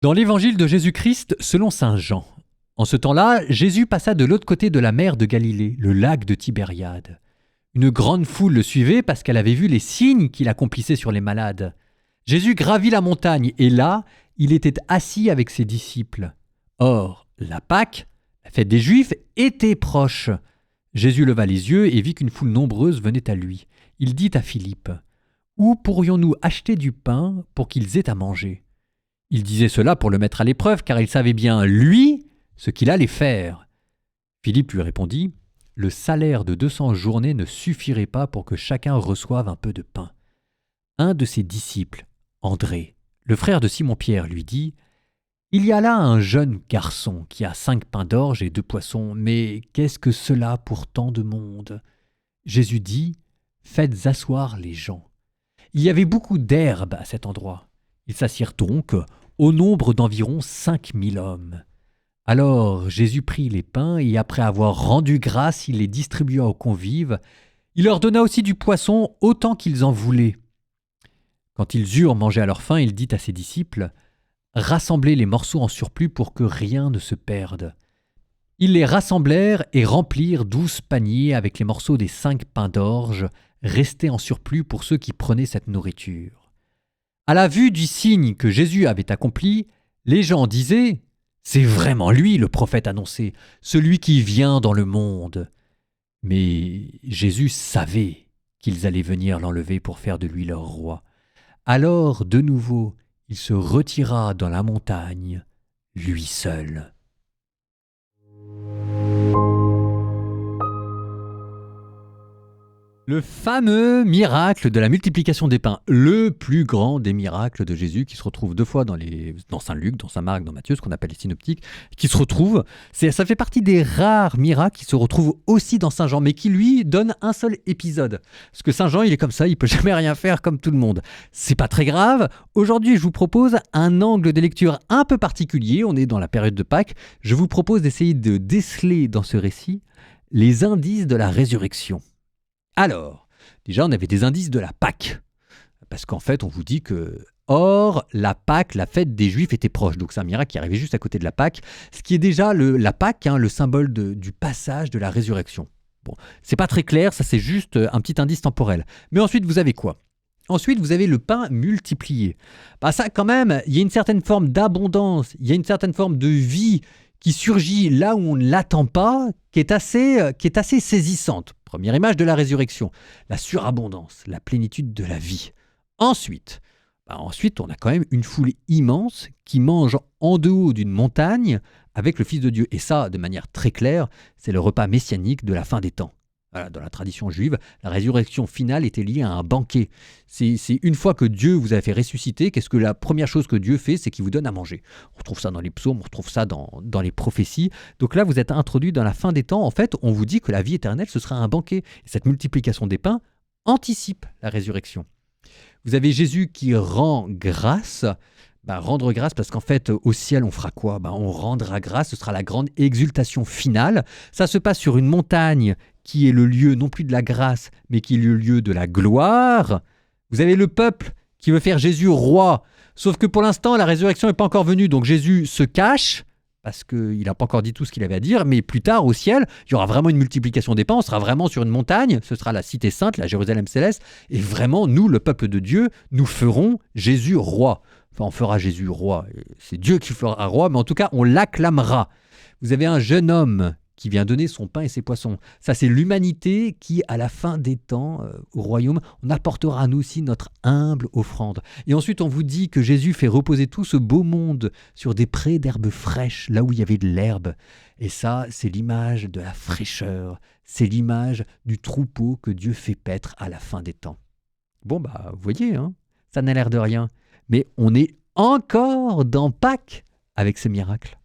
Dans l'évangile de Jésus-Christ selon saint Jean. En ce temps-là, Jésus passa de l'autre côté de la mer de Galilée, le lac de Tibériade. Une grande foule le suivait parce qu'elle avait vu les signes qu'il accomplissait sur les malades. Jésus gravit la montagne et là, il était assis avec ses disciples. Or, la Pâque, la fête des Juifs, était proche. Jésus leva les yeux et vit qu'une foule nombreuse venait à lui. Il dit à Philippe : « Où pourrions-nous acheter du pain pour qu'ils aient à manger ?» Il disait cela pour le mettre à l'épreuve, car il savait bien, lui, ce qu'il allait faire. Philippe lui répondit : « Le salaire de 200 journées ne suffirait pas pour que chacun reçoive un peu de pain. » Un de ses disciples, André, le frère de Simon-Pierre, lui dit : « Il y a là un jeune garçon qui a 5 pains d'orge et 2 poissons, mais qu'est-ce que cela pour tant de monde ?» Jésus dit : « Faites asseoir les gens. » Il y avait beaucoup d'herbe à cet endroit. Ils s'assirent donc au nombre d'environ 5000 hommes. Alors Jésus prit les pains et après avoir rendu grâce, il les distribua aux convives. Il leur donna aussi du poisson autant qu'ils en voulaient. Quand ils eurent mangé à leur faim, il dit à ses disciples : « Rassemblez les morceaux en surplus pour que rien ne se perde. » Ils les rassemblèrent et remplirent 12 paniers avec les morceaux des 5 pains d'orge, restés en surplus pour ceux qui prenaient cette nourriture. À la vue du signe que Jésus avait accompli, les gens disaient : « C'est vraiment lui le prophète annoncé, celui qui vient dans le monde. » Mais Jésus savait qu'ils allaient venir l'enlever pour faire de lui leur roi. Alors, de nouveau, il se retira dans la montagne, lui seul. Le fameux miracle de la multiplication des pains, le plus grand des miracles de Jésus, qui se retrouve 2 fois dans Saint Luc, dans Saint Marc, dans Matthieu, ce qu'on appelle les synoptiques, qui se retrouve, ça fait partie des rares miracles qui se retrouvent aussi dans Saint Jean, mais qui lui donne un seul épisode. Parce que Saint Jean, il est comme ça, il peut jamais rien faire comme tout le monde. C'est pas très grave. Aujourd'hui, je vous propose un angle de lecture un peu particulier. On est dans la période de Pâques. Je vous propose d'essayer de déceler dans ce récit les indices de la résurrection. Alors, déjà, on avait des indices de la Pâque, parce qu'en fait, on vous dit que, or, la Pâque, la fête des Juifs était proche, donc c'est un miracle qui arrivait juste à côté de la Pâque, ce qui est déjà la Pâque, le symbole du passage de la résurrection. Bon, c'est pas très clair, ça c'est juste un petit indice temporel. Mais ensuite, vous avez quoi ? Ensuite, vous avez le pain multiplié. Ça, quand même, il y a une certaine forme d'abondance, il y a une certaine forme de vie qui surgit là où on ne l'attend pas, qui est assez saisissante. Première image de la résurrection, la surabondance, la plénitude de la vie. Ensuite, on a quand même une foule immense qui mange en haut d'une montagne avec le Fils de Dieu. Et ça, de manière très claire, c'est le repas messianique de la fin des temps. Voilà, dans la tradition juive, la résurrection finale était liée à un banquet. C'est une fois que Dieu vous a fait ressusciter, qu'est-ce que la première chose que Dieu fait, c'est qu'il vous donne à manger. On retrouve ça dans les psaumes, on retrouve ça dans les prophéties. Donc là, vous êtes introduit dans la fin des temps. En fait, on vous dit que la vie éternelle, ce sera un banquet. Et cette multiplication des pains anticipe la résurrection. Vous avez Jésus qui rend grâce. Rendre grâce, parce qu'en fait, au ciel, on fera quoi ? On rendra grâce, ce sera la grande exultation finale. Ça se passe sur une montagne qui est le lieu non plus de la grâce, mais qui est le lieu de la gloire. Vous avez le peuple qui veut faire Jésus roi, sauf que pour l'instant, la résurrection n'est pas encore venue, donc Jésus se cache, parce qu'il n'a pas encore dit tout ce qu'il avait à dire, mais plus tard, au ciel, il y aura vraiment une multiplication des pains, on sera vraiment sur une montagne, ce sera la cité sainte, la Jérusalem céleste, et vraiment, nous, le peuple de Dieu, nous ferons Jésus roi. Enfin, on fera Jésus roi. C'est Dieu qui fera roi, mais en tout cas, on l'acclamera. Vous avez un jeune homme qui vient donner son pain et ses poissons. Ça, c'est l'humanité qui, à la fin des temps, au royaume, on apportera à nous aussi notre humble offrande. Et ensuite, on vous dit que Jésus fait reposer tout ce beau monde sur des prés d'herbes fraîches, là où il y avait de l'herbe. Et ça, c'est l'image de la fraîcheur. C'est l'image du troupeau que Dieu fait paître à la fin des temps. Bon, vous voyez, ça n'a l'air de rien. Mais on est encore dans Pâques avec ce miracle.